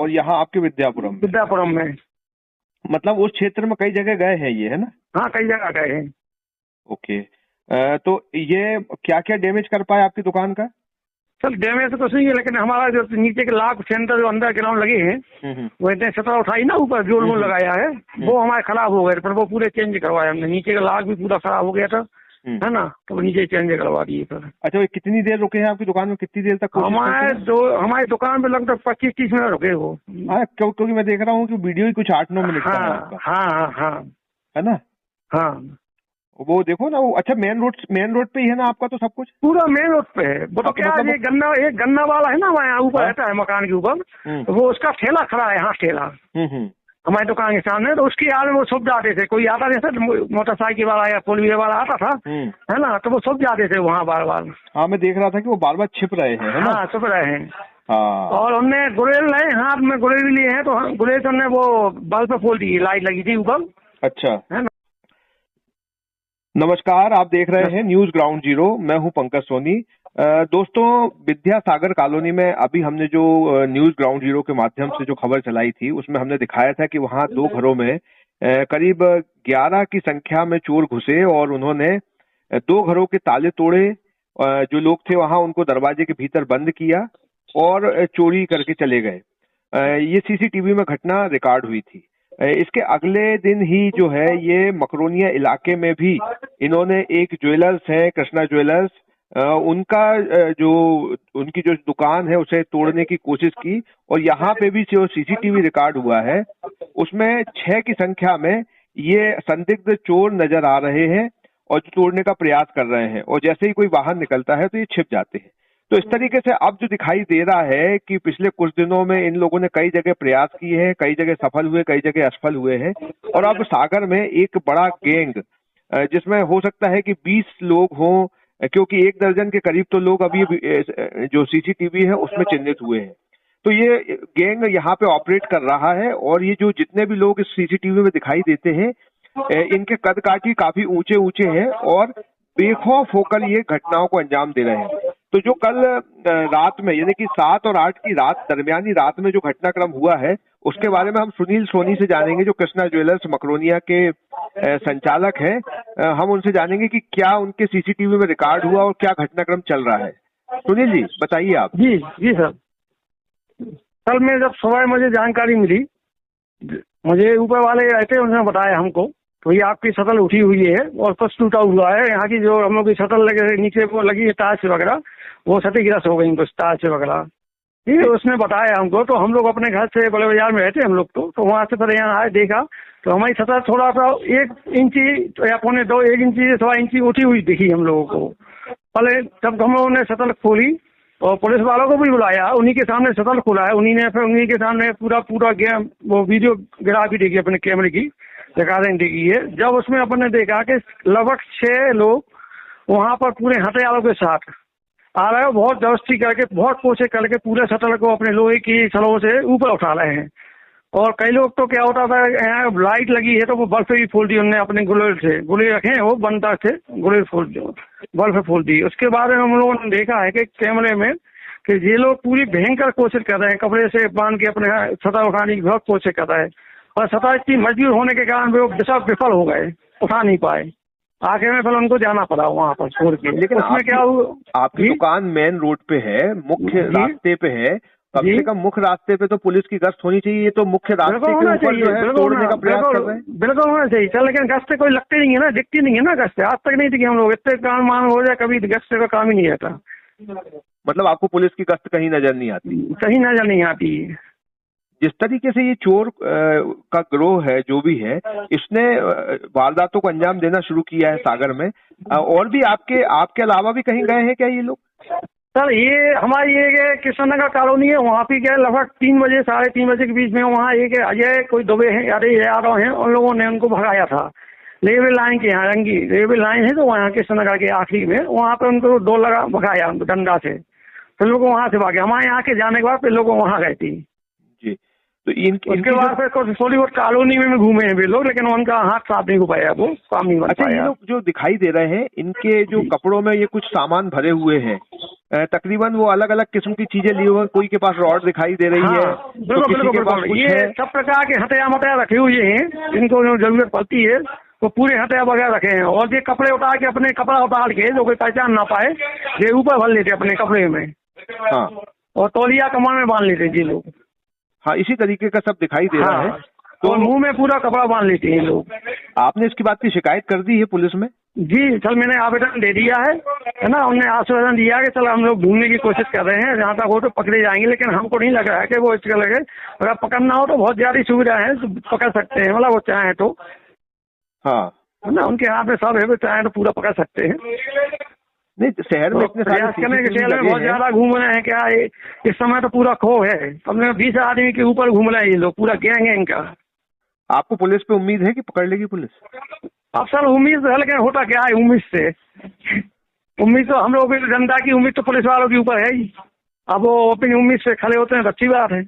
और यहाँ आपके विद्यापुरम में। मतलब उस क्षेत्र में कई जगह गए हैं ये, है ना? हाँ, कई जगह गए हैं। ओके। तो ये क्या क्या डैमेज कर पाए आपकी दुकान का? सर डैमेज तो कुछ नहीं है, लेकिन हमारा जो नीचे के लॉक सेंटर जो अंदर ग्राउंड लगे हैं वो इतने शटर उठाई ना, ऊपर जोड़ मोड़ लगाया है, वो हमारे खराब हो गए, पर वो पूरे चेंज करवाए हमने। नीचे का लॉक भी पूरा खराब हो गया था, है ना, तो नीचे चेंज करवा दिए सर। अच्छा, वो कितनी देर रुके हैं आपकी दुकान में? कितनी देर तक? हमारी दुकान पे लगभग 25-30 मिनट रुके वो। क्योंकि मैं देख रहा हूँ कि वीडियो ही कुछ 8-9 मिनट का है आपका। हाँ, है ना? हाँ, वो देखो ना, वो अच्छा मेन रोड पे ही है ना आपका तो सब कुछ? पूरा मेन रोड पे है वो। तो क्या मतलब एक गन्ना वाला है ना वहाँ ऊपर रहता है मकान के ऊपर, तो वो उसका ठेला खड़ा है, हाँ ठेला हमारी दुकान के सामने, तो उसकी याद में वो छुप जाते थे। कोई आता नहीं था, मोटरसाइकिल वाला या फोर व्हीलर वाला आता था, है ना, तो वो छुप जाते थे वहाँ बार बार। हाँ, मैं देख रहा था कि वो बार बार छिप रहे हैं, है ना? हाँ, छिप रहे हैं। हाँ, और उनने गुलेल लाए, हाथ में गुलेल भी लिए हैं, तो गुलेल से उनने वो बल्ब पे खोल दी, लाइट लगी थी ऊपर। अच्छा, है ना। नमस्कार, आप देख रहे हैं न्यूज ग्राउंड जीरो। मैं हूं पंकज सोनी। दोस्तों, विद्यासागर कॉलोनी में अभी हमने जो न्यूज ग्राउंड जीरो के माध्यम से जो खबर चलाई थी, उसमें हमने दिखाया था कि वहां 2 घरों में करीब 11 की संख्या में चोर घुसे और उन्होंने 2 घरों के ताले तोड़े। जो लोग थे वहां उनको दरवाजे के भीतर बंद किया और चोरी करके चले गए। ये सीसीटीवी में घटना रिकॉर्ड हुई थी। इसके अगले दिन ही जो है ये मकरोनिया इलाके में भी इन्होंने एक ज्वेलर्स है, कृष्णा ज्वेलर्स, उनका उनकी जो दुकान है उसे तोड़ने की कोशिश की। और यहाँ पे भी जो सीसीटीवी रिकॉर्ड हुआ है उसमें 6 की संख्या में ये संदिग्ध चोर नजर आ रहे हैं और तोड़ने का प्रयास कर रहे हैं, और जैसे ही कोई बाहर निकलता है तो ये छिप जाते हैं। तो इस तरीके से अब जो दिखाई दे रहा है कि पिछले कुछ दिनों में इन लोगों ने कई जगह प्रयास किए हैं, कई जगह सफल हुए, कई जगह असफल हुए हैं, और अब सागर में एक बड़ा गैंग, जिसमें हो सकता है कि 20 लोग हों, क्योंकि 1 दर्जन के करीब तो लोग अभी जो सीसीटीवी है उसमें चिन्हित हुए हैं। तो ये गैंग यहाँ पे ऑपरेट कर रहा है, और ये जो जितने भी लोग इस सीसीटीवी में दिखाई देते हैं इनके कद काठी काफी ऊंचे ऊंचे हैं और बेखौफ होकर ये घटनाओं को अंजाम दे रहे हैं। तो जो कल रात में, यानी कि 7 और 8 की रात, दरमियानी रात में जो घटनाक्रम हुआ है उसके बारे में हम सुनील सोनी से जानेंगे, जो कृष्णा ज्वेलर्स मकरोनिया के संचालक हैं। हम उनसे जानेंगे कि क्या उनके सीसीटीवी में रिकॉर्ड हुआ और क्या घटनाक्रम चल रहा है। सुनील जी, बताइए आप। जी सर। कल में जब सुबह मुझे जानकारी मिली, मुझे ऊपर वाले रहते उन्होंने बताया हमको, तो ये आपकी शटल उठी हुई है और फर्स्ट टूटा हुआ है। यहाँ की जो हम लोग की शटल लगे नीचे वो लगी है टाइल्स वगैरह, वो क्षतिग्रस्त हो गई कुछ टाइल्स वगैरह। ठीक है, उसने बताया हमको। तो हम लोग अपने घर से बड़े बाजार में रहते हम लोग, तो वहाँ से फिर यहाँ आए, देखा तो हमारी शटल थोड़ा सा 1 इंची या 1 इंची से 1.25 इंची उठी हुई दिखी हम लोगों को। पहले जब हम लोगों ने शटल खोली और पुलिस वालों को भी बुलाया, उन्हीं के सामने शटल खोला है, उन्हीं के सामने पूरा गेम वो वीडियोग्राफी देखी, अपने कैमरे की रिकॉर्डिंग देखी है। जब उसमें अपन ने देखा कि लगभग 6 लोग वहां पर पूरे हथियारों के साथ आ रहे हैं, बहुत जबरदस्ती करके, बहुत कोशिश करके पूरे शटल को अपने लोहे की सलों से ऊपर उठा रहे हैं। और कई लोग तो क्या होता था, यहाँ लाइट लगी है तो वो बल्ब भी खोल दी उन्होंने, अपने गुलेल रखे हैं, वो बनता थे गुलेल खोल दी, बल्ब खोल दी। उसके बाद हम लोगों ने देखा है कि कैमरे में कि ये लोग पूरी भयंकर कोशिश कर रहे हैं, कपड़े से बांध के अपने सतह उठाने की बहुत कोशिश कर रहे हैं, और सतह इतनी मजबूत होने के कारण वो विफल हो गए, उठा नहीं पाए। आखिर में फिर उनको जाना पड़ा वहाँ पर छोड़ के। लेकिन उसमें क्या हुआ, आपकी दुकान मेन रोड पे है, मुख्य रास्ते पे है, कम से कम मुख्य रास्ते पे तो पुलिस की गश्त होनी चाहिए। ये तो मुख्य रास्ते के ऊपर जो है तोड़ने का प्रयास कर रहे हैं। बिल्कुल होना चाहिए सर, लेकिन गश्त कोई लगती नहीं है ना, दिखती नहीं है ना गश्त, आज तक नहीं दिखी हम लोग। इतने काम मान हो जाए कभी गश्त का काम ही नहीं रहता। मतलब आपको पुलिस की गश्त कहीं नजर नहीं आती? कहीं नजर नहीं आती। जिस तरीके से ये चोर का गिरोह है जो भी है, इसने वारदातों को अंजाम देना शुरू किया है सागर में, और भी आपके अलावा भी कहीं गए हैं क्या ये लोग? सर ये हमारी एक कृष्णनगर कॉलोनी है, वहाँ पे क्या लगभग 3 बजे 3:30 बजे के बीच में वहाँ एक अजय कोई दुबे हैं, अजय यादव हैं, उन लोगों ने उनको भगाया था रेलवे लाइन के यहाँ, रंगी रेलवे लाइन है तो वहाँ कृष्णनगर के आखिरी में, वहाँ पे उनको डोर लगा भगाया डंडा से, फिर लोग वहाँ से भागे। हमारे यहाँ के जाने के बाद फिर लोग वहाँ गए थे जी। तो इनके बाद फिर थोड़ी बहुत कॉलोनी में घूमे हैं वे लोग, लेकिन उनका हाथ साफ नहीं हो पाया, वो काम नहीं बन पाया। ये लोग जो दिखाई दे रहे हैं, इनके जो कपड़ों में ये कुछ सामान भरे हुए हैं, तकरीबन वो अलग अलग किस्म की चीजें ली हुई, कोई के पास रॉड दिखाई दे रही है, हाँ तो बिल्कुल किसी बिल्कुल के पास बिल्कुल, कुछ ये है। सब प्रकार के हथियार मटिया रखे हुए हैं, जिनको जो जरूरत पड़ती है वो पूरे हथियार वगैरह रखे हैं। और ये कपड़े उतार के, अपने कपड़ा उतार के, जो कोई पहचान ना पाए, ये ऊपर भर लेते अपने कपड़े में, हाँ और तौलिया कमर में बांध लेते जी लोग। हाँ, इसी तरीके का सब दिखाई दे रहा है। हाँ, तो और मुंह में पूरा कपड़ा बांध लेते हैं लोग। आपने इसकी बात की शिकायत कर दी है पुलिस में? जी सर, मैंने आवेदन दे दिया है ना। उन्होंने आश्वासन दिया कि चल हम लोग ढूंढने की कोशिश कर रहे हैं, जहाँ तक हो तो पकड़े जाएंगे, लेकिन हमको नहीं लग रहा है कि वो इसके लगे। अगर पकड़ना हो तो बहुत ज्यादा सुविधा है, तो पकड़ सकते हैं, मतलब वो चाहें तो, हाँ, है ना, उनके हाथ में सब है, वो चाहें तो पूरा पकड़ सकते हैं। नहीं शहर में तो इतने सारे प्रयास करने के सीसीटीवी शहर में लगे बहुत हैं। ज्यादा घूम रहे हैं क्या, इस समय तो पूरा खो है। हमने 20 आदमी के ऊपर घूम रहे हैं ये लोग, पूरा गैंग है इनका। आपको पुलिस पे उम्मीद है कि पकड़ लेगी पुलिस? अब सर उम्मीद है, लेकिन होता क्या है उम्मीद से? उम्मीद तो हम लोग की, जनता की उम्मीद तो पुलिस वालों के ऊपर है ही। अब वो अपनी उम्मीद से खड़े होते हैं तो अच्छी बात है।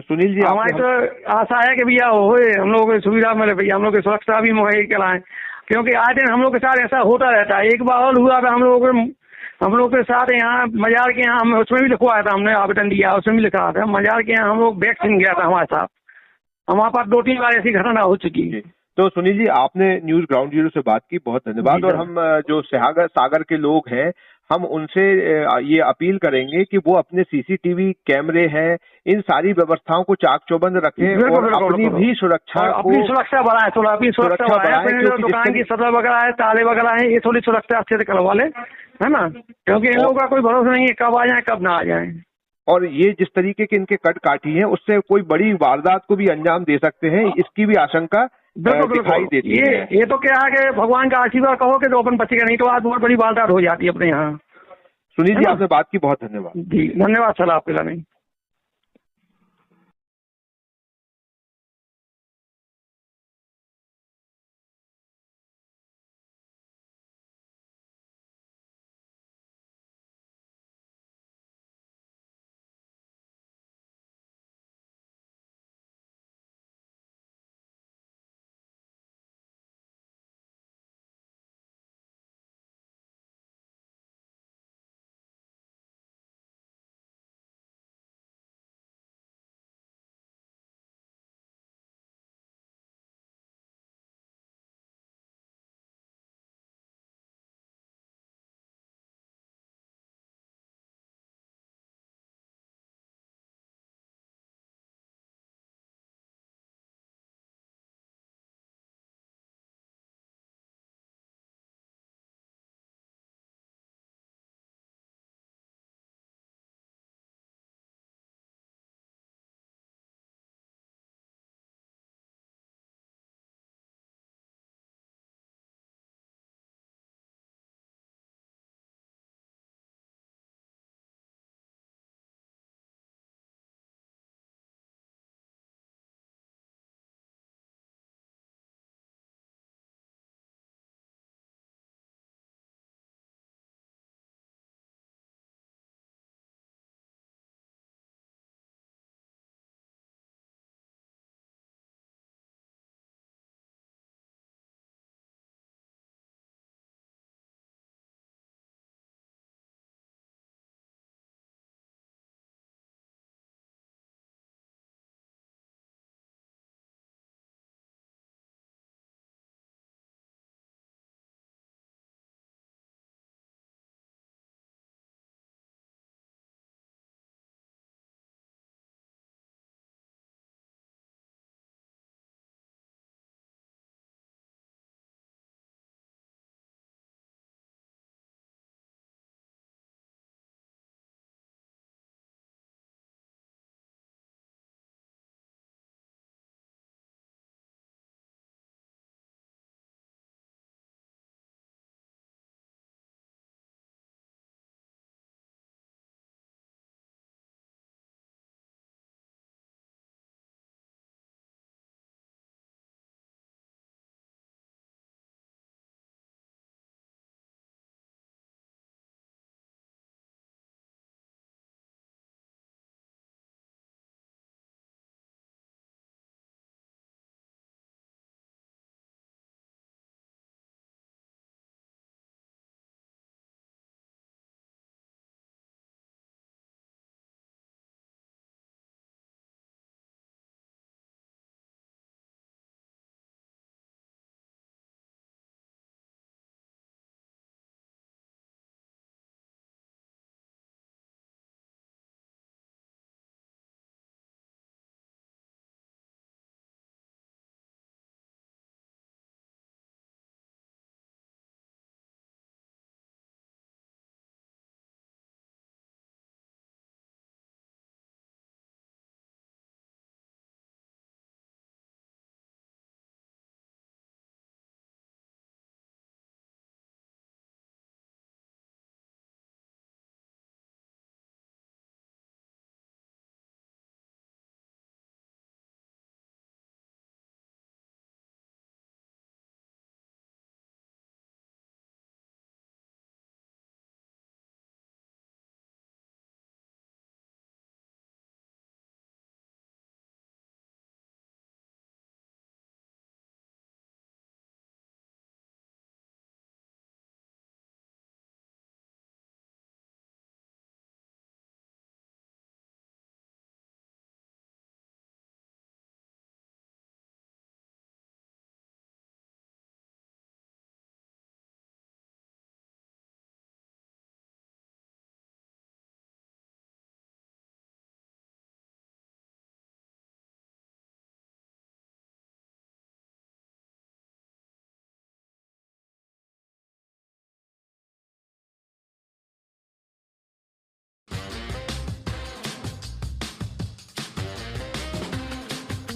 सुनील जी, हमारी तो आशा है कि भैया होए, हम लोगों को सुविधा मिले, भैया हम लोग की सुरक्षा भी मुहैया कराएं, क्योंकि आए दिन हम लोग के साथ ऐसा होता रहता है। एक बार और हुआ था हम लोग के साथ यहाँ मजार के यहाँ, हम उसमें भी लिखवाया था, हमने आवेदन दिया, उसमें भी लिखा था मजार के यहाँ हम लोग वैक्सीन गया था हमारे साथ। हमारे पास 2-3 बार ऐसी घटना हो चुकी है। तो सुनील जी, आपने न्यूज ग्राउंड जीरो से बात की, बहुत धन्यवाद। और हम जो सागर के लोग हैं, हम उनसे ये अपील करेंगे कि वो अपने सीसीटीवी कैमरे हैं, इन सारी व्यवस्थाओं को चाक चौबंद रखें और अपनी भी सुरक्षा को, अपनी सुरक्षा बढ़ाएं, थोड़ा अपनी सुरक्षा बढ़ाएं। अपने जो दुकान की सदर वगैरह है, ताले वगैरह है, ये थोड़ी सुरक्षा अच्छे से करवा ले, है ना, क्योंकि इन लोगों का कोई भरोसा नहीं है कब आ जाए कब ना आ जाए। और ये जिस तरीके के इनके कट काठी है, उससे कोई बड़ी वारदात को भी अंजाम दे सकते हैं, इसकी भी आशंका दिखाई देती है। ये तो क्या है कि भगवान का आशीर्वाद कहो कि तो अपन बचेगा, नहीं तो आज बहुत बड़ी वारदात हो जाती है अपने यहाँ। सुनील जी, आपने बात की, बहुत धन्यवाद। जी धन्यवाद सर, आपके लिए।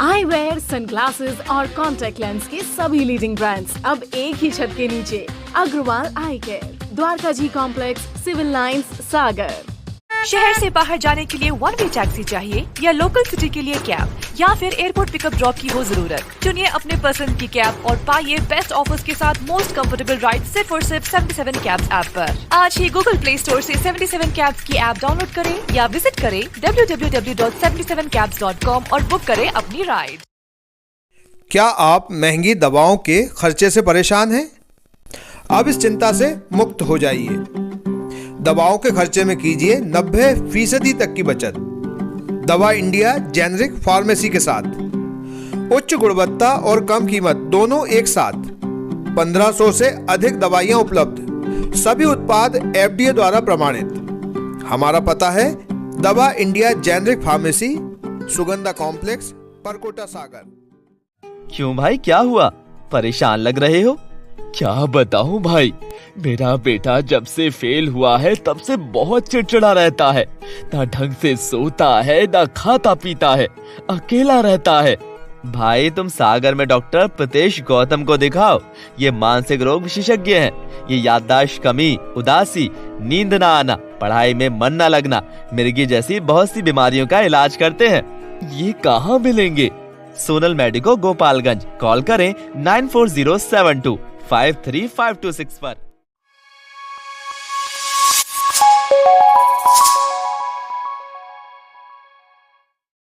आईवेयर, सनग्लासेस और कॉन्टैक्ट लेंस के सभी लीडिंग ब्रांड्स अब एक ही छत के नीचे। अग्रवाल आई केयर, द्वारका जी कॉम्प्लेक्स, सिविल लाइंस, सागर। शहर से बाहर जाने के लिए वन वे टैक्सी चाहिए या लोकल सिटी के लिए कैब या फिर एयरपोर्ट पिकअप ड्रॉप की हो जरूरत। चुनिए अपने पसंद की कैब और पाइए बेस्ट ऑफर्स के साथ मोस्ट कंफर्टेबल राइड सिर्फ और सिर्फ 77 कैब्स ऐप पर। आज ही गूगल प्ले स्टोर से 77 कैब्स की ऐप डाउनलोड करें या विजिट करें www.77cabs.com और बुक करें अपनी राइड। क्या आप महंगी दवाओं के खर्चे से परेशान हैं? अब इस चिंता से मुक्त हो जाइए। दवाओं के खर्चे में कीजिए 90% तक की बचत। दवा इंडिया जेनेरिक फार्मेसी के साथ उच्च गुणवत्ता और कम कीमत दोनों एक साथ। 1500 से अधिक दवाइयां उपलब्ध, सभी उत्पाद FDA द्वारा प्रमाणित। हमारा पता है Dawa India generic pharmacy, Sugandha complex, Parkota, Sagar. क्यों भाई, क्या हुआ? परेशान लग रहे हो? क्या बताऊं भाई, मेरा बेटा जब से फेल हुआ है तब से बहुत चिड़चिड़ा रहता है। ना ढंग से सोता है, ना खाता पीता है, अकेला रहता है। भाई तुम सागर में डॉक्टर प्रीतेश गौतम को दिखाओ। ये मानसिक रोग विशेषज्ञ हैं। ये याददाश्त कमी, उदासी, नींद ना आना, पढ़ाई में मन न लगना, मिर्गी जैसी बहुत सी बीमारियों का इलाज करते हैं। ये कहाँ मिलेंगे? सोनल मेडिको, गोपालगंज। कॉल करें 9407253526 पर।